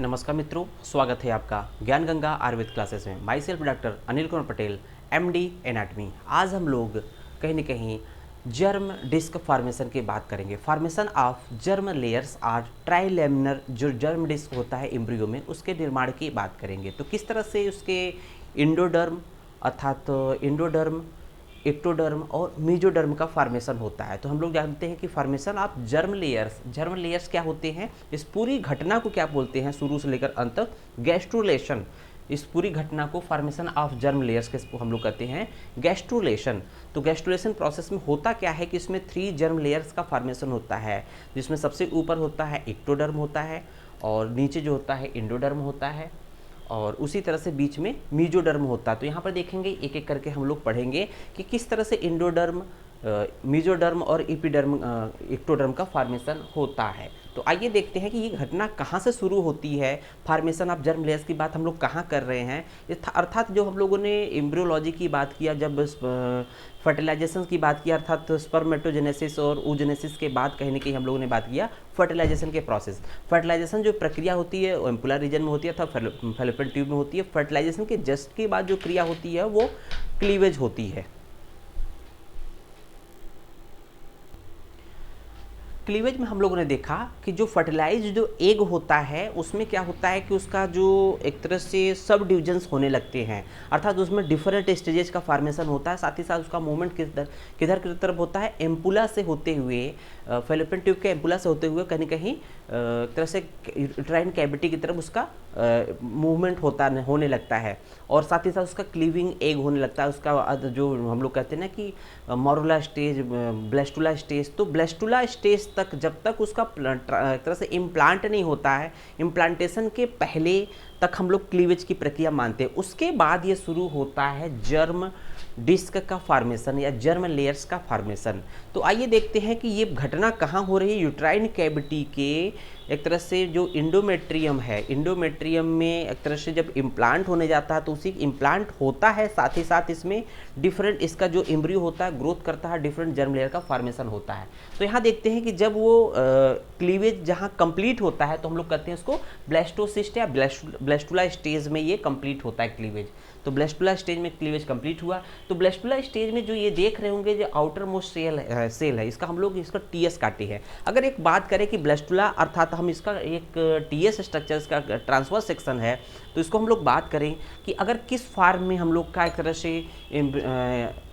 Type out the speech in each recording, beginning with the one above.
नमस्कार मित्रों, स्वागत है आपका ज्ञान गंगा आयुर्वेद क्लासेस में। My self doctor Anil Kumar Patel, MD anatomy. आज हम लोग कहीं न कहीं जर्म डिस्क फॉर्मेशन की बात करेंगे। Formation of germ layers are trilaminar, जो जर्म डिस्क होता है एम्ब्रियो में, उसके निर्माण की बात करेंगे। तो किस तरह से उसके इंडोडर्म अर्थात इंडोडर्म, एक्टोडर्म और मीजोडर्म का फॉर्मेशन होता है। तो हम लोग जानते हैं कि फॉर्मेशन ऑफ जर्म लेयर्स क्या होते हैं, इस पूरी घटना को क्या बोलते हैं, शुरू से लेकर अंत तक गैस्ट्रुलेशन। इस पूरी घटना को फॉर्मेशन ऑफ जर्म लेयर्स के हम लोग कहते हैं गैस्ट्रुलेशन। तो गैस्ट्रुलेशन प्रोसेस में होता क्या है कि इसमें 3 जर्म लेयर्स का फॉर्मेशन होता है, जिसमें सबसे ऊपर होता है एक्टोडर्म होता है, और नीचे जो होता है इंडोडर्म होता है, और उसी तरह से बीच में मीजोडर्म होता है। तो यहाँ पर देखेंगे एक एक करके हम लोग पढ़ेंगे कि किस तरह से इंडोडर्म, मीजोडर्म और एपिडर्म, एक्टोडर्म का फॉर्मेशन होता है। तो आइए देखते हैं कि ये घटना कहाँ से शुरू होती है। फॉर्मेशन ऑफ जर्म लेयर्स की बात हम लोग कहाँ कर रहे हैं, अर्थात जो हम लोगों ने एम्ब्रियोलॉजी की बात किया, जब फर्टिलाइजेशन की बात किया, अर्थात स्पर्मेटोजेनेसिस और oogenesis के बाद कहीं ना कहीं हम लोगों ने बात किया फर्टिलाइजेशन के प्रोसेस। फर्टिलाइजेशन जो प्रक्रिया होती है वो एम्पुलर रीजन में होती है, अर्थात फैलोपियन ट्यूब में होती है। फर्टिलाइजेशन के जस्ट के बाद जो क्रिया होती है वो क्लीवेज होती है। क्लीवेज में हम लोगों ने देखा कि जो फर्टिलाइज जो एग होता है उसमें क्या होता है कि उसका जो एक तरह से सब डिविजन्स होने लगते हैं, अर्थात उसमें डिफरेंट स्टेजेस का फॉर्मेशन होता है। साथ ही साथ उसका मूवमेंट किधर की तरफ होता है, एम्पुला से होते हुए, फेलोपियन ट्यूब के एम्पुला से होते हुए कहीं कहीं एक तरह से यूट्राइन कैविटी की तरफ उसका मूवमेंट होने लगता है, और साथ ही साथ उसका क्लीविंग एग होने लगता है। उसका जो हम लोग कहते हैं ना कि मोरुला स्टेज, ब्लेस्टुला स्टेज। तो ब्लेस्टुला स्टेज तक जब तक उसका एक तरह से इम्प्लांट नहीं होता है, इम्प्लांटेशन के पहले तक हम लोग क्लीवेज की प्रक्रिया मानते हैं। उसके बाद ये शुरू होता है जर्म डिस्क का फॉर्मेशन या जर्म लेयर्स का फॉर्मेशन। तो आइए देखते हैं कि ये घटना कहाँ हो रही है। यूट्राइन कैविटी के एक तरह से जो इंडोमेट्रियम है, इंडोमेट्रियम में एक तरह से जब इम्प्लांट होने जाता है तो उसी इम्प्लांट होता है, साथ ही साथ इसमें डिफरेंट इसका जो एम्ब्रियो होता है ग्रोथ करता है, डिफरेंट जर्म लेयर का फॉर्मेशन होता है। तो यहाँ देखते हैं कि जब वो क्लीवेज जहाँ कंप्लीट होता है तो हम लोग कहते हैं उसको ब्लास्टोसिस्ट या ब्लास्टुला स्टेज में ये कंप्लीट होता है क्लीवेज। तो ब्लास्टुला स्टेज में क्लीवेज कंप्लीट हुआ। तो ब्लास्टुला स्टेज में जो ये देख रहे होंगे जो आउटर मोस्ट सेल है, इसका हम लोग इसका टीएस काटे हैं। अगर एक बात करें कि ब्लास्टुला अर्थात हम इसका एक टीएस स्ट्रक्चर, इसका ट्रांसवर्स सेक्शन है, तो इसको हम लोग बात करें कि अगर किस फार्म में हम लोग का एक तरह से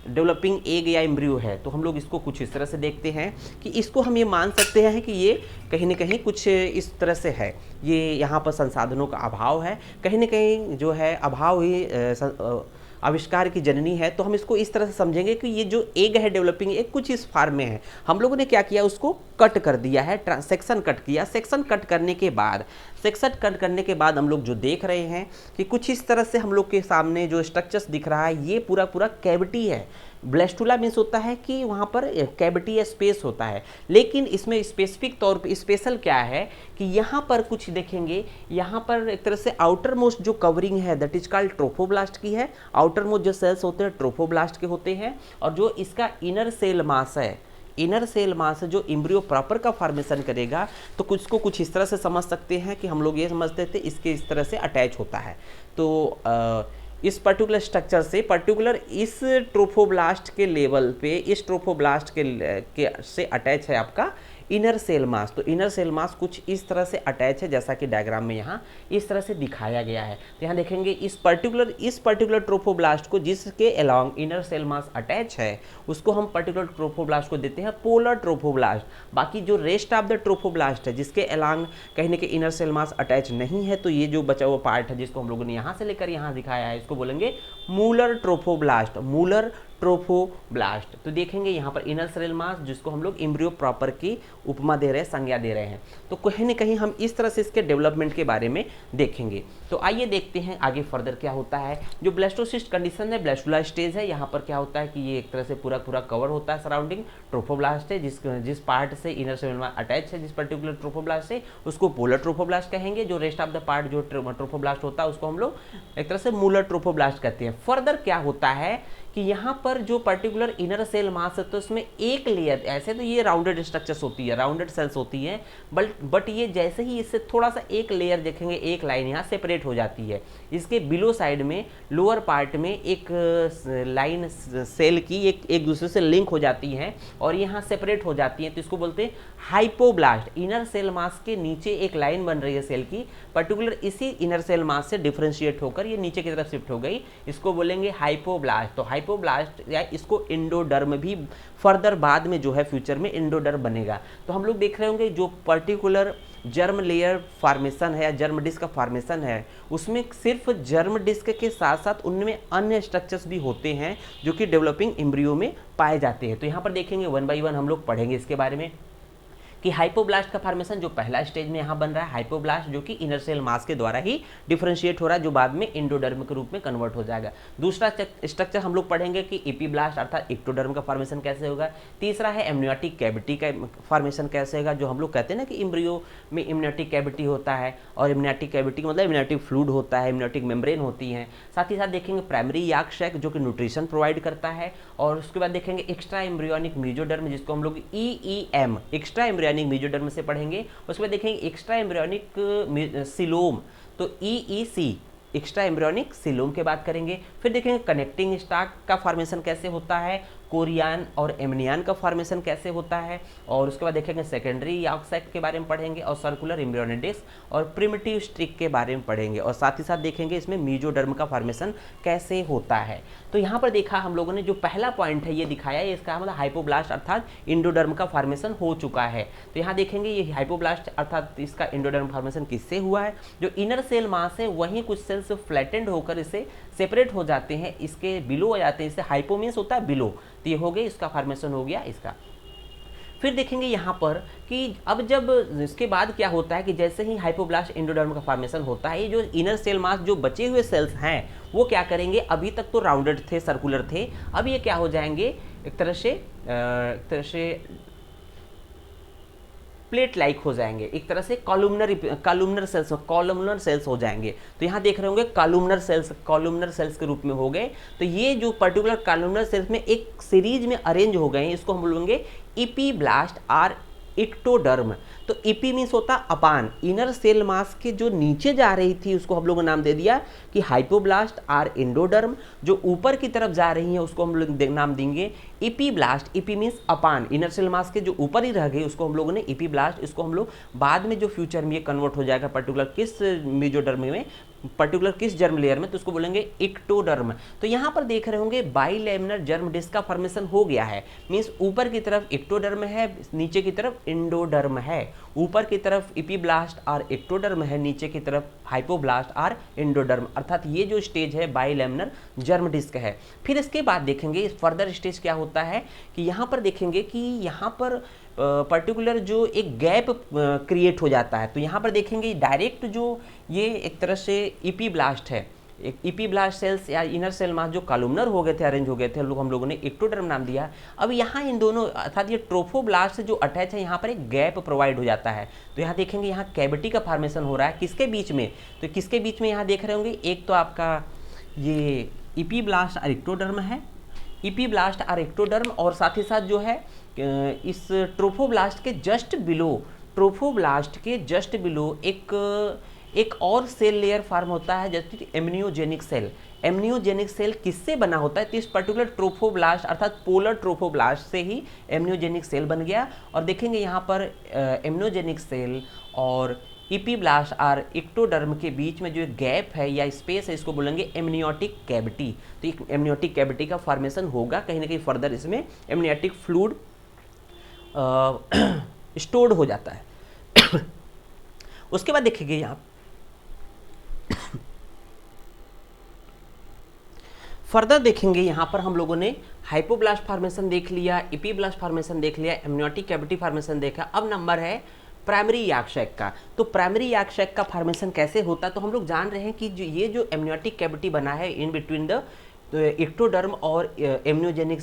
डेवलपिंग एग या एम्ब्रियो है, तो हम लोग इसको कुछ इस तरह से देखते हैं कि इसको हम ये मान सकते हैं कि ये कहीं ना कहीं कुछ इस तरह से है। ये यहाँ पर संसाधनों का अभाव है, कहीं ना कहीं जो है अभाव ही आविष्कार की जननी है। तो हम इसको इस तरह से समझेंगे कि ये जो एग है, डेवलपिंग एग, कुछ इस फार्म में है। हम लोगों ने क्या किया, उसको कट कर दिया है, सेक्शन कट किया। सेक्शन कट करने के बाद हम लोग जो देख रहे हैं कि कुछ इस तरह से हम लोग के सामने जो स्ट्रक्चर्स दिख रहा है, ये पूरा पूरा कैविटी है। ब्लास्टुला मीन्स होता है कि वहाँ पर कैविटी या स्पेस होता है, लेकिन इसमें स्पेसिफिक तौर पे स्पेशल क्या है कि यहाँ पर कुछ देखेंगे, यहाँ पर एक तरह से आउटर मोस्ट जो कवरिंग है दैट इज कॉल्ड ट्रोफोब्लास्ट की है। आउटर मोस्ट जो सेल्स होते हैं ट्रोफोब्लास्ट के होते हैं, और जो इसका इनर सेल मास है, इनर सेल मास जो एम्ब्रियो प्रॉपर का फॉर्मेशन करेगा, तो कुछ इस तरह से समझ सकते हैं कि हम लोग ये समझते थे इसके इस तरह से अटैच होता है। तो इस पर्टिकुलर स्ट्रक्चर से, पर्टिकुलर इस ट्रोफोब्लास्ट के लेवल पे, इस ट्रोफोब्लास्ट के से अटैच है आपका इनर सेल मास। तो इनर सेल मास कुछ इस तरह से अटैच है, जैसा कि डायग्राम में यहाँ इस तरह से दिखाया गया है। तो यहाँ देखेंगे इस पर्टिकुलर ट्रोफोब्लास्ट को जिसके along inner cell mass attach है, उसको हम पर्टिकुलर ट्रोफोब्लास्ट को देते हैं पोलर ट्रोफोब्लास्ट। बाकी जो रेस्ट ऑफ द ट्रोफोब्लास्ट है जिसके अलोंग कहीं ना कहीं इनर सेल मास अटैच नहीं है, तो ये जो बचा हुआ पार्ट है जिसको हम लोगों ने यहाँ से लेकर यहाँ दिखाया है, इसको बोलेंगे मूलर ट्रोफोब्लास्ट, मूलर ट्रोफोब्लास्ट। तो देखेंगे यहाँ पर इनर सेल मास जिसको हम लोग एम्ब्रियो प्रॉपर की उपमा दे रहे हैं, संज्ञा दे रहे हैं। तो कहीं ना कहीं हम इस तरह से इसके डेवलपमेंट के बारे में देखेंगे। तो आइए देखते हैं आगे फर्दर क्या होता है। जो ब्लास्टोसिस्ट कंडीशन है, ब्लास्टुला स्टेज है, यहाँ पर क्या होता है कि ये एक तरह से पूरा कवर होता है सराउंडिंग। ट्रोफोब्लास्ट है, जिस पार्ट से इनर सेल मास अटैच है, जिस पर्टिकुलर ट्रोफोब्लास्ट से, उसको पोलर ट्रोफोब्लास्ट कहेंगे। जो रेस्ट ऑफ द पार्ट जो ट्रोफोब्लास्ट होता है उसको हम लोग एक तरह से मूलर ट्रोफोब्लास्ट कहते हैं। फर्दर क्या होता है कि कि यहाँ पर जो पर्टिकुलर इनर सेल मास है तो इसमें एक लेयर, ऐसे तो ये राउंडेड स्ट्रक्चर्स होती है, राउंडेड सेल्स होती हैं, बट ये जैसे ही इससे थोड़ा सा एक लेयर देखेंगे, एक लाइन यहाँ सेपरेट हो जाती है, इसके बिलो साइड में लोअर पार्ट में एक लाइन सेल की एक दूसरे से लिंक हो जाती है और यहाँ सेपरेट हो जाती है, तो इसको बोलते हैं हाइपोब्लास्ट। इनर सेल मास के नीचे एक लाइन बन रही है सेल की, पर्टिकुलर इसी इनर सेल मास से डिफरेंशिएट होकर ये नीचे की तरफ शिफ्ट हो गई, इसको बोलेंगे हाइपोब्लास्ट। तो हाइपोब्लास्ट या इसको इंडोडर्म भी फर्दर बाद में जो है फ्यूचर में इंडोडर्म बनेगा। तो हम लोग देख रहे होंगे जो पर्टिकुलर जर्म लेयर फॉर्मेशन है या जर्म डिस्क का फॉर्मेशन है, उसमें सिर्फ जर्म डिस्क के साथ साथ उनमें अन्य स्ट्रक्चर्स भी होते हैं जो कि डेवलपिंग एम्ब्रियो में पाए जाते हैं। तो यहाँ पर देखेंगे वन बाय वन हम लोग पढ़ेंगे इसके बारे में कि हाइपोब्लास्ट का फॉर्मेशन जो पहला स्टेज में यहाँ बन रहा है हाइपोब्लास्ट, जो कि इनर सेल मास के द्वारा ही डिफरेंशिएट हो रहा है, जो बाद में इंडोडर्म के रूप में कन्वर्ट हो जाएगा। दूसरा स्ट्रक्चर हम लोग पढ़ेंगे कि एपीब्लास्ट अर्थात एक्टोडर्म का फॉर्मेशन कैसे होगा। तीसरा है एमनियोटिक कैविटी का फॉर्मेशन कैसे होगा, जो हम लोग कहते हैं ना कि एम्ब्रियो में इम्नियोटिक कैविटी होता है और इम्नियोटिक कैविटी मतलब इम्नियोटिक फ्लूइड होता है, इम्नियोटिक मेम्ब्रेन होती है। साथ ही साथ देखेंगे प्राइमरी याक सैक जो कि न्यूट्रिशन प्रोवाइड करता है, और उसके बाद देखेंगे एक्स्ट्रा एम्ब्रियोनिक मेसोडर्म जिसको हम लोग EEM एक्स्ट्रा एम्ब्रियोनिक मेसोडर्म से पढ़ेंगे। उसके बाद देखेंगे एक्स्ट्रा एम्ब्रियोनिक सिलोम, तो EEC एक्स्ट्रा एम्ब्रियोनिक सिलोम के बात करेंगे। फिर देखेंगे कनेक्टिंग स्टाक का फॉर्मेशन कैसे होता है, कोरियान और एमनियान का फॉर्मेशन कैसे होता है, और उसके बाद देखेंगे सेकेंडरी याक सैक के बारे में पढ़ेंगे, और सर्कुलर एम्ब्रियोनिक डिस्क और प्रिमिटिव स्ट्रिक के बारे में पढ़ेंगे, और साथ ही साथ देखेंगे इसमें मेसोडर्म का फॉर्मेशन कैसे होता है। तो यहाँ पर देखा हम लोगों ने जो पहला पॉइंट है ये दिखाया है, इसका मतलब हाइपोब्लास्ट अर्थात इंडोडर्म का फॉर्मेशन हो चुका है। तो यहाँ देखेंगे ये हाइपोब्लास्ट अर्थात इसका इंडोडर्म फॉर्मेशन किससे हुआ है, जो इनर सेल मास है वहीं कुछ सेल्स फ्लैटेंड होकर इसे सेपरेट हो जाते हैं, इसके बिलो हो जाते हैं, इससे हाइपो मीन्स होता है बिलो, तो ये हो गया इसका फॉर्मेशन हो गया इसका। फिर देखेंगे यहाँ पर कि अब जब इसके बाद क्या होता है कि जैसे ही हाइपोब्लास्ट इंडोडर्म का फॉर्मेशन होता है, ये जो इनर सेल मास जो बचे हुए सेल्स हैं वो क्या करेंगे, अभी तक तो राउंडेड थे, सर्कुलर थे, अब ये क्या हो जाएंगे एक तरह से प्लेट लाइक हो जाएंगे, एक तरह से कॉलुमनर सेल्स हो जाएंगे। तो यहाँ देख रहे होंगे कॉलुमनर सेल्स के रूप में हो गए। तो ये जो पर्टिकुलर कॉलुमनर सेल्स में एक सीरीज में अरेंज हो गए हैं, इसको हम बोलेंगे इपीब्लास्ट आर इक्टोडर्म। तो इपी मीन्स होता अपान, इनर सेल मास के जो नीचे जा रही थी उसको हम लोगों ने नाम दे दिया कि हाइपोब्लास्ट आर इंडोडर्म, जो ऊपर की तरफ जा रही है उसको हम लोग नाम देंगे इपीब्लास्ट। इपी मीन्स अपान, इनर सेल मास के जो ऊपर ही रह गए उसको हम लोगों ने इपीब्लास्ट, इसको हम लोग बाद में जो फ्यूचर में ये कन्वर्ट हो जाएगा पर्टिकुलर किस मेसोडर्म में, पर्टिकुलर किस जर्म लेयर में, तो उसको बोलेंगे इक्टोडर्म। तो यहाँ पर देख रहे होंगे बाइलेमिनर जर्म डिस्क का फॉर्मेशन हो गया है, मीन्स ऊपर की तरफ इक्टोडर्म है, नीचे की तरफ इंडोडर्म है, ऊपर की तरफ इपीब्लास्ट और इक्टोडर्म है, नीचे की तरफ हाइपोब्लास्ट और इंडोडर्म, अर्थात ये जो स्टेज है बाइलेमिनर जर्म डिस्क है। फिर इसके बाद देखेंगे फर्दर स्टेज क्या होता है कि यहाँ पर देखेंगे कि यहाँ पर पर्टिकुलर जो एक गैप क्रिएट हो जाता है। तो यहाँ पर देखेंगे डायरेक्ट जो ये एक तरह से इपीब्लास्ट है, एक इपीब्लास्ट सेल्स या इनर सेल मास जो कॉलुमनर हो गए थे, अरेंज हो गए थे, हम लोगों ने इक्टोडर्म नाम दिया। अब यहाँ इन दोनों अर्थात ये ट्रोफोब्लास्ट से जो अटैच है यहाँ पर एक गैप प्रोवाइड हो जाता है। तो यहाँ देखेंगे यहाँ कैविटी का फॉर्मेशन हो रहा है, किसके बीच में, तो किसके बीच में यहाँ देख रहे होंगे, एक तो आपका ये इपीब्लास्ट और इक्टोडर्म है, इपीब्लास्ट और इक्टोडर्म, और साथ ही साथ जो है इस ट्रोफोब्लास्ट के जस्ट बिलो, ट्रोफोब्लास्ट के जस्ट बिलो एक और सेल लेयर फॉर्म होता है जैसे एमनियोजेनिक सेल। एमनियोजेनिक सेल किससे बना होता है, तो इस पर्टिकुलर ट्रोफोब्लास्ट अर्थात पोलर ट्रोफोब्लास्ट से ही एमनियोजेनिक सेल बन गया। और देखेंगे यहाँ पर एमनियोजेनिक सेल और इपीब्लास्ट और इक्टोडर्म के बीच में जो एक गैप है या स्पेस है, इसको बोलेंगे एमनियोटिक कैविटी। तो एक एमनियोटिक कैविटी का फॉर्मेशन होगा कहीं ना कहीं, फर्दर इसमें एमनियोटिक फ्लूइड स्टोर्ड हो जाता है। उसके बाद देखेंगे यहाँ फर्दर देखेंगे, यहाँ पर हम लोगों ने हाइपोब्लास्ट फॉर्मेशन देख लिया, इपीब्लास्ट फॉर्मेशन देख लिया, एमनियोटिक कैविटी फॉर्मेशन देखा। अब नंबर है प्राइमरी याक सैक का। तो प्राइमरी याक सैक का फॉर्मेशन कैसे होता है, तो हम लोग जान रहे हैं कि जो ये जो एमनियोटिक कैविटी बना है इन बिटवीन द तो एक्टोडर्म और एम्नियोजेनिक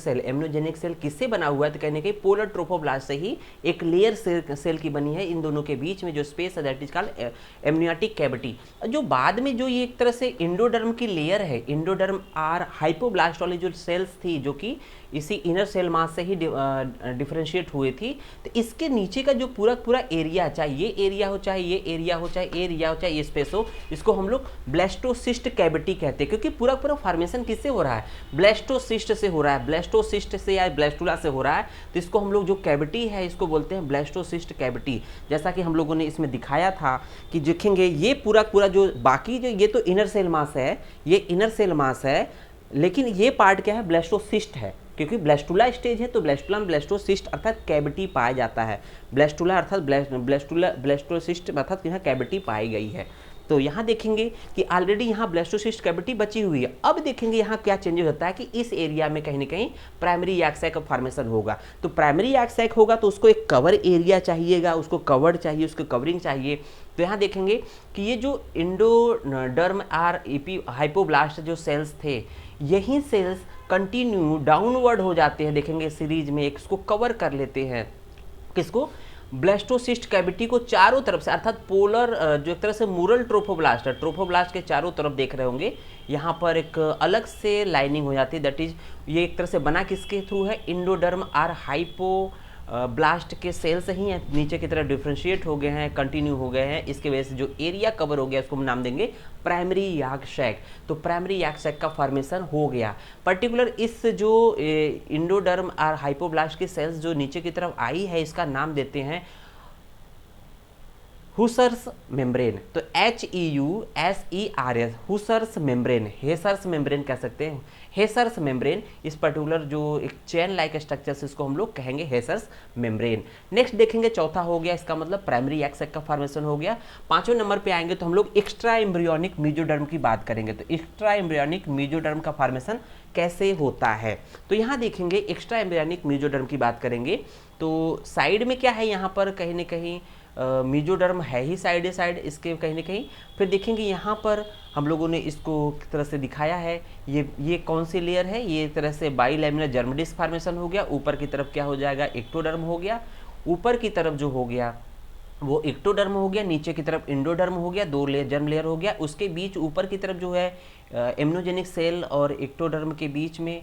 सेल किससे बना हुआ है, तो कहने के पोलर ट्रोफोब्लास्ट से ही एक लेयर सेल की बनी है। इन दोनों के बीच में जो स्पेस है that is called amniotic cavity. जो बाद में जो ये एक तरह से इंडोडर्म की लेयर है, इंडोडर्म आर हाइपोब्लास्ट वाली जो सेल्स थी जो कि इसी इनर सेल मास से ही डिफरेंशिएट हुई थी, तो इसके नीचे का जो पूरा पूरा एरिया, चाहे ये एरिया हो, चाहे ये एरिया हो, चाहे एरिया हो, चाहे ये स्पेस हो, इसको हम लोग ब्लास्टोसिस्ट कैविटी कहते हैं। क्योंकि पूरा पूरा फॉर्मेशन किससे हो रहा है, ब्लास्टोसिस्ट से हो रहा है, ब्लास्टोसिस्ट से या ब्लास्टुला से हो रहा है। तो इसको हम लोग जो कैविटी है इसको बोलते हैं ब्लास्टोसिस्ट कैविटी। जैसा कि हम लोगों ने इसमें दिखाया था कि देखेंगे ये पूरा पूरा जो बाकी जो ये तो इनर सेल मास है, ये इनर सेल मास है, लेकिन ये पार्ट क्या है, ब्लास्टोसिस्ट है। क्योंकि ब्लास्टुला स्टेज है तो ब्लास्टुला में ब्लास्टोसिस्ट अर्थात कैविटी पाया जाता है। ब्लास्टुला अर्थात ब्लास्टोसिस्ट अर्थात यहाँ कैविटी पाई गई है। तो यहाँ देखेंगे कि ऑलरेडी यहाँ ब्लास्टोसिस्ट कैविटी बची हुई है। अब देखेंगे यहाँ क्या चेंजेस होता है कि इस एरिया में कहीं ना कहीं प्राइमरी याक सैक फॉर्मेशन होगा। तो प्राइमरी याक सैक होगा तो उसको एक कवर एरिया चाहिएगा, उसको कवर्ड चाहिए, उसको कवरिंग चाहिए। तो यहाँ देखेंगे कि ये जो इंडोडर्म आर हाइपोब्लास्ट जो सेल्स थे, यही सेल्स कंटिन्यू डाउनवर्ड हो जाते हैं। देखेंगे सीरीज में इसको कवर कर लेते हैं, किसको, ब्लास्टोसिस्ट कैविटी को चारों तरफ से, अर्थात पोलर जो एक तरह से मुरल ट्रोफोब्लास्ट है, ट्रोफोब्लास्ट के चारों तरफ देख रहे होंगे यहाँ पर एक अलग से लाइनिंग हो जाती है। दैट इज ये एक तरह से बना किसके थ्रू है, इंडोडर्म आर हाइपो ब्लास्ट के सेल्स ही हैं, नीचे की तरफ डिफ्रेंशिएट हो गए हैं, कंटिन्यू हो गए हैं। इसके वजह से जो एरिया कवर हो गया उसको हम नाम देंगे प्राइमरी याक सैक। तो प्राइमरी याक सैक का फॉर्मेशन हो गया। पर्टिकुलर इस जो इंडोडर्म और हाइपोब्लास्ट की सेल्स जो नीचे की तरफ आई है, इसका नाम देते हैं हुसर्स मेम्ब्रेन। तो HEUSERS, हुसर्स मेम्ब्रेन, हेसर्स मेम्ब्रेन कह सकते हैं। हेसर्स मेम्ब्रेन, इस पर्टिकुलर जो एक चेन लाइक स्ट्रक्चर से इसको हम लोग कहेंगे हेसर्स मेम्ब्रेन। नेक्स्ट देखेंगे, चौथा हो गया, इसका मतलब प्राइमरी याक सैक का फॉर्मेशन हो गया। पांचवें नंबर पे आएंगे तो हम लोग एक्स्ट्रा एम्ब्रियोनिक मेसोडर्म की बात करेंगे। तो एक्स्ट्रा एम्ब्रियोनिक मेसोडर्म का फॉर्मेशन कैसे होता है, तो यहाँ देखेंगे एक्स्ट्रा एम्ब्रियोनिक मेसोडर्म की बात करेंगे। तो साइड में क्या है, यहाँ पर कहीं ना कहीं मेसोडर्म है ही साइड साइड इसके कहीं ना कहीं। फिर देखेंगे यहाँ पर हम लोगों ने इसको किस तरह से दिखाया है, ये कौन सी लेयर है, ये तरह से बाइलैमिनर जर्म डिस्क फॉर्मेशन हो गया। ऊपर की तरफ क्या हो जाएगा, एक्टोडर्म हो गया। ऊपर की तरफ जो हो गया वो एक्टोडर्म हो गया, नीचे की तरफ इंडोडर्म हो गया, दो लेयर जर्म लेयर हो गया। उसके बीच ऊपर की तरफ जो है एम्नियोजेनिक सेल और एक्टोडर्म के बीच में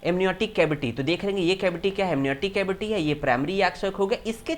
एमनियोटिक कैविटी। तो देख लेंगे ये कैविटी क्या है, एमनियोटिक कैविटी है, ये प्राइमरी याक सैक हो गया। इसके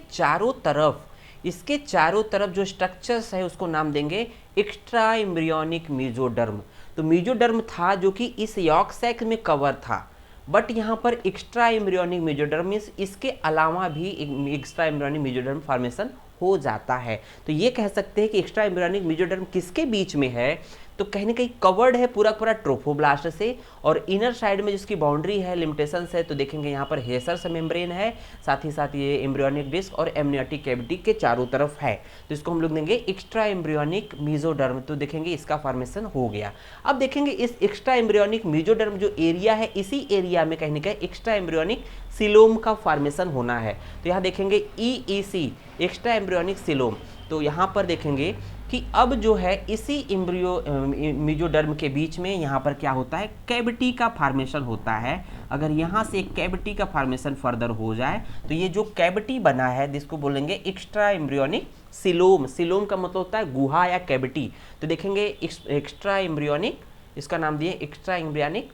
चारों तरफ जो स्ट्रक्चर्स है उसको नाम देंगे एक्स्ट्रा एम्ब्रियोनिक मेसोडर्म। तो मेसोडर्म था जो कि इस याक सैक में कवर था, बट यहाँ पर एक्स्ट्रा एम्ब्रियोनिक मेसोडर्म मींस इसके अलावा भी एक्स्ट्रा एम्ब्रियोनिक मेसोडर्म फॉर्मेशन हो जाता है। तो ये कह सकते हैं कि एक्स्ट्रा एम्ब्रियोनिक मेसोडर्म किसके बीच में है, तो कहीं ना कहीं कवर्ड है पूरा पूरा ट्रोफोब्लास्ट से, और इनर साइड में जिसकी बाउंड्री है, लिमिटेशंस है, तो देखेंगे यहाँ पर हेसर्स मेम्ब्रेन है, साथ ही साथ ये एम्ब्रियोनिक डिस्क और एमनियोटिक कैविटी के चारों तरफ है। तो इसको हम लोग देंगे एक्स्ट्रा एम्ब्रियोनिक मेसोडर्म। तो देखेंगे इसका फॉर्मेशन हो गया। अब देखेंगे इस एक्स्ट्रा एम्ब्रियोनिक मेसोडर्म जो एरिया है, इसी एरिया में कहीं ना कहीं एक्स्ट्रा एम्ब्रियोनिक सिलोम का फॉर्मेशन होना है। तो यहाँ देखेंगे EEC, एक्स्ट्रा एम्ब्रियोनिक सिलोम। तो यहाँ पर देखेंगे कि अब जो है इसी मेसोडर्म के बीच में यहाँ पर क्या होता है, कैविटी का फॉर्मेशन होता है। अगर यहाँ से एक कैविटी का फॉर्मेशन फर्दर हो जाए तो ये जो कैविटी बना है जिसको बोलेंगे एक्स्ट्रा एम्ब्रियोनिक सिलोम। सिलोम का मतलब होता है गुहा या कैविटी। तो देखेंगे एक्स्ट्रा एम्ब्रियोनिक, इसका नाम दिए एक्स्ट्रा एम्ब्रियोनिक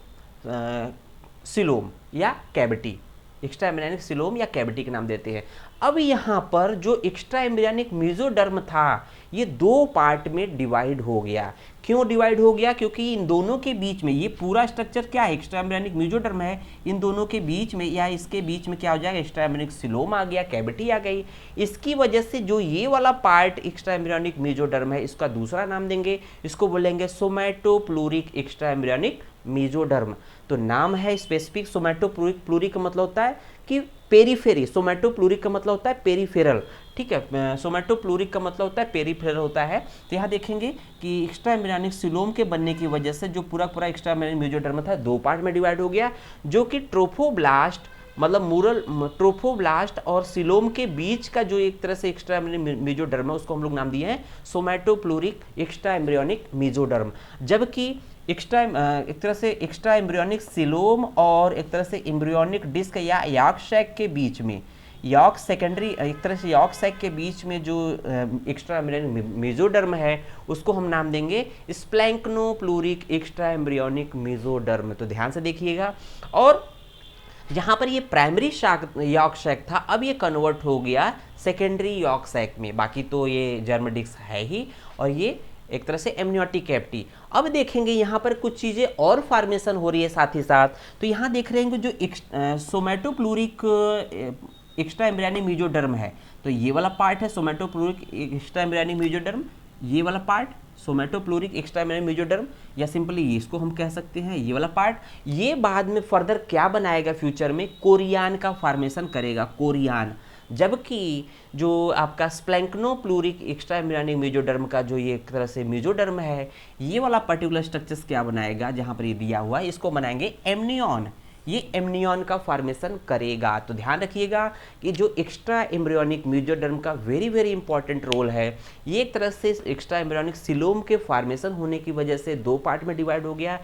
सिलोम या कैविटी, एक्स्ट्रा एम्ब्रियोनिक सिलोम या कैविटी के नाम देते हैं। अब यहाँ पर जो एक्स्ट्रा एम्ब्रियोनिक मेसोडर्म था ये दो पार्ट में डिवाइड हो गया। क्यों डिवाइड हो गया, क्योंकि इन दोनों के बीच में ये पूरा स्ट्रक्चर क्या है, एक्स्ट्रा एम्ब्रियोनिक मेसोडर्म है, इन दोनों के बीच में या इसके बीच में क्या हो जाएगा, एक्स्ट्रा एम्ब्रियोनिक सिलोम आ गया, कैविटी आ गई। इसकी वजह से जो ये वाला पार्ट एक्स्ट्रा एम्ब्रियोनिक मेसोडर्म है इसका दूसरा नाम देंगे, इसको बोलेंगे सोमैटोप्लूरिक एक्स्ट्रा एम्ब्रियोनिक मेसोडर्म। तो नाम है स्पेसिफिक सोमैटोप्लूरिक, प्लूरिक का मतलब होता है कि पेरीफेरी, सोमैटोप्लूरिक का मतलब होता है पेरीफेरल, ठीक है, सोमैटोप्लूरिक का मतलब होता है पेरीफेरल होता है। तो यहाँ देखेंगे कि एक्स्ट्रा एम्ब्रियोनिक सिलोम के बनने की वजह से जो पूरा पूरा एक्स्ट्रा एम्ब्रियोनिक मेसोडर्म था दो पार्ट में डिवाइड हो गया, जो कि ट्रोफोब्लास्ट मतलब मूरल ट्रोफोब्लास्ट और सिलोम के बीच का जो एक तरह से एक्स्ट्रा मेजोडर्म है उसको हम लोग नाम दिए हैं सोमैटोप्लूरिक एक्स्ट्रा एम्ब्रियोनिक मेजोडर्म। जबकि एक्स्ट्रा एक तरह से एक्स्ट्रा एम्ब्रियोनिक सिलोम और एक तरह से एम्ब्रियोनिक डिस्क या यॉर्क सैक के बीच में, यॉर्क सेकेंडरी एक तरह से यॉर्क सैक के बीच में जो एक्स्ट्रा एम्ब्रियोनिक मेजोडर्म है उसको हम नाम देंगे स्प्लैंक्नोप्लूरिक एक्स्ट्रा एम्ब्रियोनिक मेजोडर्म। तो ध्यान से देखिएगा। और जहाँ पर ये प्राइमरी यॉर्क सैक था अब ये कन्वर्ट हो गया सेकेंडरी यॉर्क सैक में। बाकी तो ये जर्म डिस्क है ही और ये एक तरह से एमनियोटिक कैविटी। अब देखेंगे यहाँ पर कुछ चीज़ें और फॉर्मेशन हो रही है साथ ही साथ। तो यहाँ देख रहे हैं कि जो सोमैटोप्लूरिक एक्स्ट्रा एम्ब्रियोनिक मेजोडर्म है, तो ये वाला पार्ट है सोमैटोप्लूरिक एक्स्ट्रा एम्ब्रियोनिक मेजोडर्म, ये वाला पार्ट सोमैटोप्लूरिक एक्स्ट्रा एम्ब्रियोनिक मेजोडर्म, या सिंपली इसको हम कह सकते हैं ये वाला पार्ट। ये बाद में फर्दर क्या बनाएगा फ्यूचर में, कोरियान का फॉर्मेशन करेगा, कोरियान। जबकि जो आपका स्प्लैंक्नोप्लूरिक एक्स्ट्रा एम्ब्रियोनिक मेजोडर्म का जो ये एक तरह से मेजोडर्म है, ये वाला पर्टिकुलर स्ट्रक्चर्स क्या बनाएगा, जहाँ पर ये दिया हुआ है इसको बनाएंगे एमनियन। ये एमनियन का फॉर्मेशन करेगा। तो ध्यान रखिएगा कि जो एक्स्ट्रा एम्ब्रियोनिक मेजोडर्म का वेरी वेरी इंपॉर्टेंट रोल है, ये एक तरह से एक्स्ट्रा एम्ब्रियोनिक सिलोम के फॉर्मेशन होने की वजह से दो पार्ट में डिवाइड हो गया।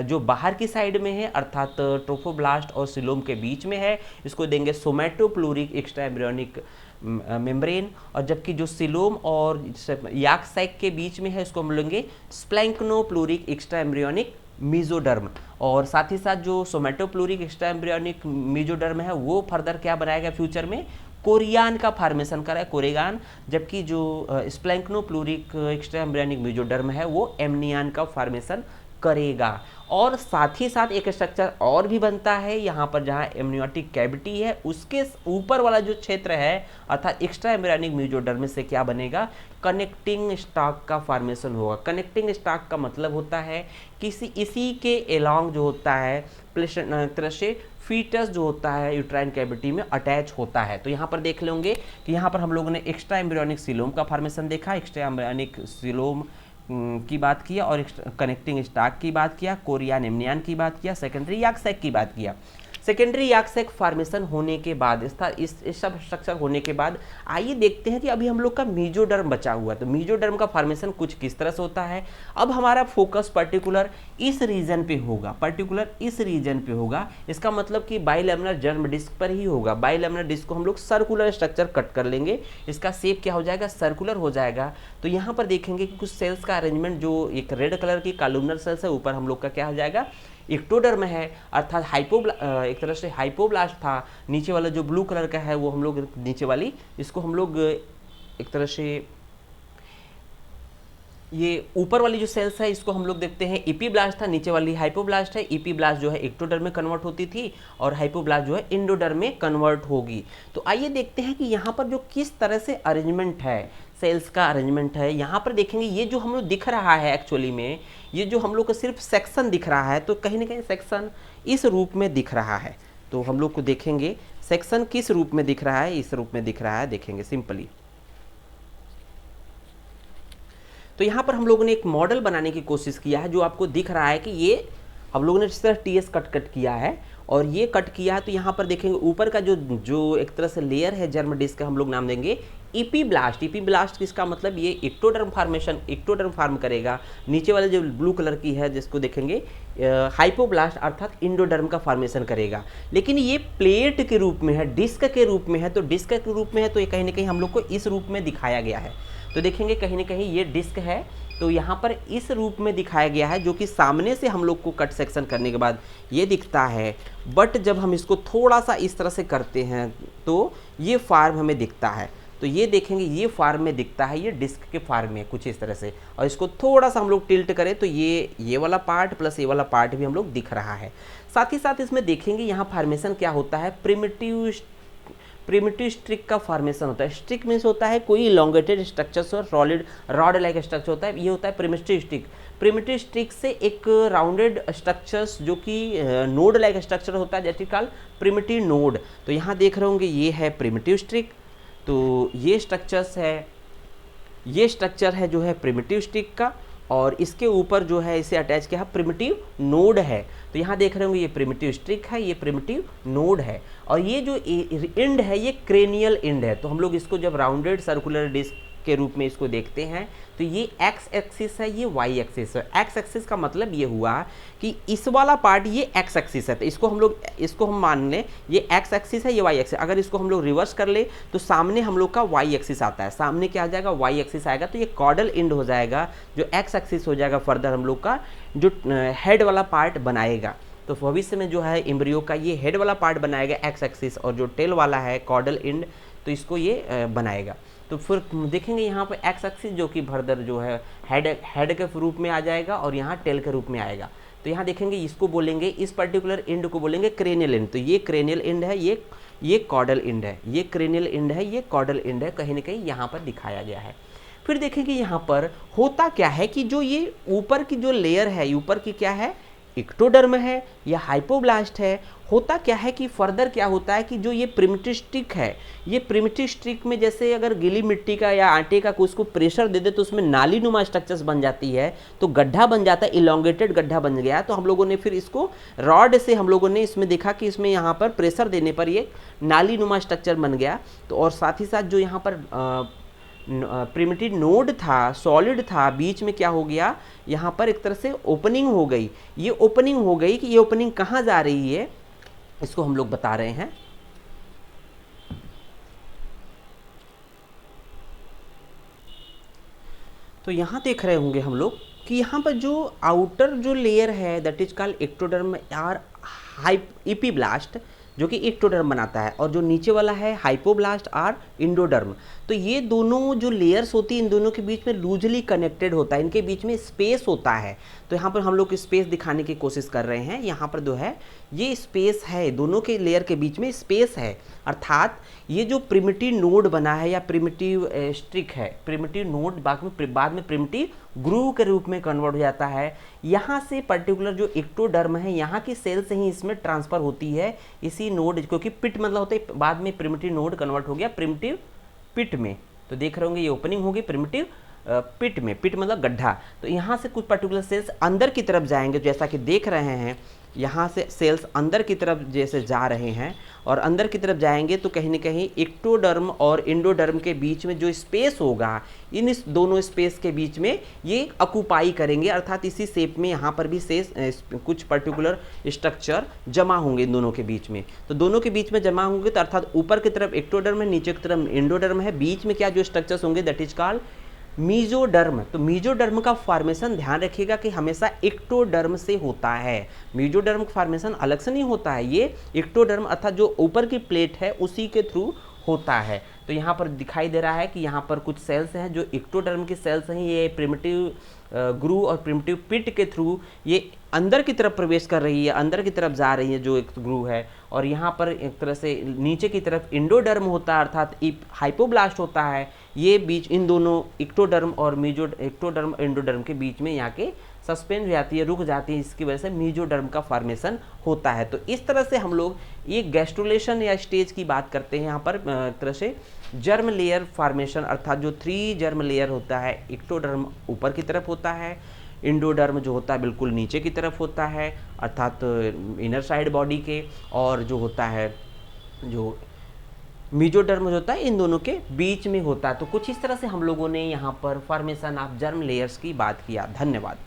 जो बाहर की साइड में है अर्थात ट्रोफोब्लास्ट और सिलोम के बीच में है, इसको देंगे सोमैटोप्लूरिक एक्स्ट्रा एम्ब्रियोनिक मेम्ब्रेन, और जबकि जो सिलोम और यॉर्क सैक के बीच में है इसको हम लेंगे स्प्लैंक्नोप्लूरिक एक्स्ट्रा एम्ब्रियोनिक मेजोडर्म। और साथ ही साथ जो सोमैटोप्लूरिक एक्स्ट्रा एम्ब्रियोनिक मेजोडर्म है वो फर्दर क्या बनाएगा फ्यूचर में, कोरियान का फॉर्मेशन करा है, कोरेगान। जबकि जो स्प्लैंक्नोप्लूरिक एक्स्ट्रा एम्ब्रियोनिक मेजोडर्म है वो एमनियन का फॉर्मेशन करेगा। और साथ ही साथ एक स्ट्रक्चर और भी बनता है यहाँ पर, जहाँ एमनियोटिक कैविटी है उसके ऊपर वाला जो क्षेत्र है अर्थात एक्स्ट्रा एम्ब्रियोनिक मेजोडर्म में से क्या बनेगा, कनेक्टिंग स्टॉक का फॉर्मेशन होगा। कनेक्टिंग स्टॉक का मतलब होता है किसी इसी के एलॉन्ग जो होता है तरह से फीटस जो होता है यूट्राइन कैविटी में अटैच होता है। तो यहाँ पर देख लेंगे कि यहाँ पर हम लोगों ने एक्स्ट्रा एम्ब्रियोनिक सिलोम का फॉर्मेशन देखा, एक्स्ट्रा एम्ब्रियोनिक सिलोम की बात किया और कनेक्टिंग स्टॉक की बात किया, कोरियान एमनियन की बात किया, सेकेंडरी यॉर्क सैक की बात किया। सेकेंडरी यॉर्क सैक फॉर्मेशन होने के बाद इस सब स्ट्रक्चर होने के बाद आइए देखते हैं कि अभी हम लोग का मेजोडर्म बचा हुआ है। तो मेजोडर्म का फॉर्मेशन कुछ किस तरह से होता है। अब हमारा फोकस पर्टिकुलर इस रीजन पे होगा, पर्टिकुलर इस रीजन पे होगा। इसका मतलब कि बाइलेमिनर जर्म डिस्क पर ही होगा। बाइलेमिनर डिस्क को हम लोग सर्कुलर स्ट्रक्चर कट कर लेंगे, इसका शेप क्या हो जाएगा, सर्कुलर हो जाएगा। तो यहाँ पर देखेंगे कि कुछ सेल्स का अरेंजमेंट, जो एक रेड कलर की कॉलमनर सेल्स है, ऊपर हम लोग का क्या हो जाएगा, एक्टोडर्म है अर्थात एक तरह से हाइपोब्लास्ट था। नीचे वाला जो ब्लू कलर का है वो हम लोग नीचे वाली इसको हम लोग एक तरह से ये ऊपर वाली जो सेल्स है इसको हम लोग देखते हैं इपीब्लास्ट था, नीचे वाली हाइपोब्लास्ट है। इपीब्लास्ट जो है एक्टोडर्म में कन्वर्ट होती थी और हाइपोब्लास्ट जो है इंडोडर्म में कन्वर्ट होगी। तो आइए देखते हैं कि यहाँ पर जो किस तरह से अरेंजमेंट है, सेल्स का अरेंजमेंट है। यहाँ पर देखेंगे ये जो हम लोग दिख रहा है एक्चुअली में, ये जो हम लोग को सिर्फ सेक्शन दिख रहा है, तो कहीं ना कहीं सेक्शन इस रूप में दिख रहा है। तो हम लोग को देखेंगे सेक्शन किस रूप में दिख रहा है, इस रूप में दिख रहा है, देखेंगे सिंपली। तो यहाँ पर हम लोगों ने एक मॉडल बनाने की कोशिश किया है जो आपको दिख रहा है कि ये हम लोगों ने इस तरह टीएस कट किया है और ये कट किया है। तो यहाँ पर देखेंगे ऊपर का जो एक तरह से लेयर है जर्म डिस्क का हम लोग नाम देंगे इपीब्लास्ट। इपीब्लास्ट किसका मतलब ये एक्टोडर्म फॉर्मेशन, एक्टोडर्म फॉर्म करेगा। नीचे वाले जो ब्लू कलर की है जिसको देखेंगे हाइपोब्लास्ट अर्थात इंडोडर्म का फॉर्मेशन करेगा। लेकिन ये प्लेट के रूप में है, डिस्क के रूप में है। तो डिस्क के रूप में है तो ये कहीं ना कहीं हम लोग को इस रूप में दिखाया गया है। तो देखेंगे कहीं ना कहीं ये डिस्क है तो यहाँ पर इस रूप में दिखाया गया है, जो कि सामने से हम लोग को कट सेक्शन करने के बाद ये दिखता है। बट जब हम इसको थोड़ा सा इस तरह से करते हैं तो ये फॉर्म हमें दिखता है। तो ये देखेंगे ये फॉर्म में दिखता है, ये डिस्क के फॉर्म में कुछ इस तरह से। और इसको थोड़ा सा हम लोग टिल्ट करें तो ये वाला पार्ट प्लस ये वाला पार्ट भी हम लोग दिख रहा है। साथ ही साथ इसमें देखेंगे यहाँ फॉर्मेशन क्या होता है, प्रिमिटिव स्ट्रिक का फॉर्मेशन होता है। स्ट्रिक मीन्स होता है कोई इलोंगेटेड स्ट्रक्चर्स और सॉलिड रॉड लाइक स्ट्रक्चर होता है, ये होता है प्रिमिटिव स्ट्रिक। प्रिमिटिव स्ट्रिक से एक राउंडेड स्ट्रक्चर्स जो कि नोड लाइक स्ट्रक्चर होता है that is called primitive node. तो यहाँ देख रहे होंगे ये है प्रिमिटिव स्ट्रिक। तो ये स्ट्रक्चर है जो है प्रिमिटिव स्ट्रिक का। और इसके ऊपर जो है इसे अटैच किया है प्रिमिटिव नोड है। तो यहाँ देख रहे होंगे ये प्रिमिटिव स्ट्रिक है, ये प्रिमिटिव नोड है, और ये जो इंड है ये क्रेनियल इंड है। तो हम लोग इसको जब राउंडेड सर्कुलर डिस्क के रूप में इसको देखते हैं तो ये एक्स एक्सिस है, ये वाई एक्सिस है। एक्स एक्सिस का मतलब ये हुआ कि इस वाला पार्ट ये एक्स एक्सिस है, तो इसको हम मान लें ये एक्स एक्सिस है, ये वाई एक्सिस। अगर इसको हम लोग रिवर्स कर ले तो सामने हम लोग का वाई एक्सिस आता है, सामने क्या आ जाएगा, वाई एक्सिस आएगा। तो ये कॉर्डल इंड हो जाएगा, जो एक्स एक्सिस हो जाएगा फर्दर हम लोग का जो हेड वाला पार्ट बनाएगा। तो भविष्य में जो है एम्ब्रियो का ये हेड वाला पार्ट बनाएगा एक्स एक्सिस, और जो टेल वाला है कॉर्डल इंड तो इसको ये बनाएगा। तो फिर देखेंगे यहाँ पर एक्स एक्सिस जो कि फर्दर जो है हेड के रूप में आ जाएगा और यहाँ टेल के रूप में आएगा। तो यहाँ देखेंगे इसको बोलेंगे, इस पर्टिकुलर इंड को बोलेंगे क्रेनियल इंड। तो ये क्रेनियल इंड है, ये कॉर्डल इंड है, ये क्रेनियल इंड है, ये कॉर्डल इंड है, कहीं ना कहीं यहाँ पर दिखाया गया है। फिर देखेंगे यहाँ पर होता क्या है कि जो ये ऊपर की जो लेयर है, ऊपर की क्या है, इक्टोडर्म है या हाइपोब्लास्ट है। होता क्या है कि फर्दर क्या होता है कि जो ये प्रिमिटिव स्ट्रिक है, ये प्रिमिटिव स्ट्रिक में जैसे अगर गीली मिट्टी का या आटे का उसको प्रेशर दे दे तो उसमें नाली नुमा स्ट्रक्चर्स बन जाती है, तो गड्ढा बन जाता है, इलोंगेटेड गड्ढा बन गया। तो हम लोगों ने फिर इसको रॉड से हम लोगों ने इसमें देखा कि इसमें यहाँ पर प्रेशर देने पर ये नाली नुमा स्ट्रक्चर बन गया। तो और साथ ही साथ जो यहाँ पर प्रिमिटिव नोड था, सॉलिड था, बीच में क्या हो गया, यहाँ पर एक तरह से ओपनिंग हो गई। ये ओपनिंग हो गई कि ये ओपनिंग कहाँ जा रही है इसको हम लोग बता रहे हैं। तो यहाँ देख रहे होंगे हम लोग कि यहाँ पर जो आउटर जो लेयर है दैट इज कॉल्ड एक्टोडर्म और एपिब्लास्ट जो कि एक्टोडर्म बनाता है, और जो नीचे वाला है हाइपोब्लास्ट और इंडोडर्म। तो ये दोनों जो लेयर्स होती है इन दोनों के बीच में लूजली कनेक्टेड होता है, इनके बीच में स्पेस होता है। तो यहाँ पर हम लोग स्पेस दिखाने की कोशिश कर रहे हैं। यहाँ पर जो है ये स्पेस है, दोनों के लेयर के बीच में स्पेस है, अर्थात ये जो प्रिमिटिव नोड बना है या प्रिमिटिव स्ट्रिक है, प्रिमिटिव नोड बाद में प्रिमिटिव ग्रूव के रूप में कन्वर्ट हो जाता है। यहाँ से पर्टिकुलर जो एक्टोडर्म है यहाँ की सेल से ही इसमें ट्रांसफर होती है इसी नोड, क्योंकि पिट मतलब होता है बाद में प्रिमिटिव नोड कन्वर्ट हो गया प्रिमिटिव पिट में। तो देख रहे होंगे ये ओपनिंग होगी प्रिमिटिव पिट में, पिट मतलब गड्ढा। तो यहाँ से कुछ पर्टिकुलर सेल्स अंदर की तरफ जाएंगे, जैसा कि देख रहे हैं यहाँ से सेल्स अंदर की तरफ जैसे जा रहे हैं, और अंदर की तरफ जाएंगे तो कहीं ना कहीं एक्टोडर्म और इंडोडर्म के बीच में जो स्पेस होगा, इन इस दोनों स्पेस के बीच में ये ऑक्यूपाई करेंगे, अर्थात इसी शेप में यहाँ पर भी कुछ पर्टिकुलर स्ट्रक्चर जमा होंगे इन दोनों के बीच में। तो दोनों के बीच में जमा होंगे तो अर्थात ऊपर की तरफ एक्टोडर्म है, नीचे की तरफ इंडोडर्म है, बीच में क्या जो स्ट्रक्चर्स होंगे दैट इज कॉल्ड मीजोडर्म। तो मीजोडर्म का फॉर्मेशन ध्यान रखिएगा कि हमेशा एक्टोडर्म से होता है, मीजोडर्म का फॉर्मेशन अलग से नहीं होता है, ये एक्टोडर्म अर्थात जो ऊपर की प्लेट है उसी के थ्रू होता है। तो यहाँ पर दिखाई दे रहा है कि यहाँ पर कुछ सेल्स हैं जो एक्टोडर्म की सेल्स हैं, ये प्रिमिटिव ग्रू और प्रिमिटिव पिट के थ्रू ये अंदर की तरफ प्रवेश कर रही है, अंदर की तरफ जा रही है जो एक ग्रू है। और यहाँ पर एक तरह से नीचे की तरफ इंडोडर्म होता है अर्थात हाइपोब्लास्ट होता है। ये बीच इन दोनों एक्टोडर्म और एक्टोडर्म इंडोडर्म के बीच में यहाँ के सस्पेंड हो जाती है, रुक जाती है, इसकी वजह से मीजोडर्म का फॉर्मेशन होता है। तो इस तरह से हम लोग ये गैस्ट्रुलेशन या स्टेज की बात करते हैं। यहाँ पर एक तरह से जर्म लेयर फॉर्मेशन अर्थात जो 3 जर्म लेयर होता है, एक्टोडर्म ऊपर की तरफ होता है, इंडोडर्म जो होता है बिल्कुल नीचे की तरफ होता है अर्थात इनर साइड बॉडी के, और जो होता है जो मीजोडर्म जो होता है इन दोनों के बीच में होता है। तो कुछ इस तरह से हम लोगों ने यहाँ पर फॉर्मेशन ऑफ जर्म लेयर्स की बात किया। धन्यवाद।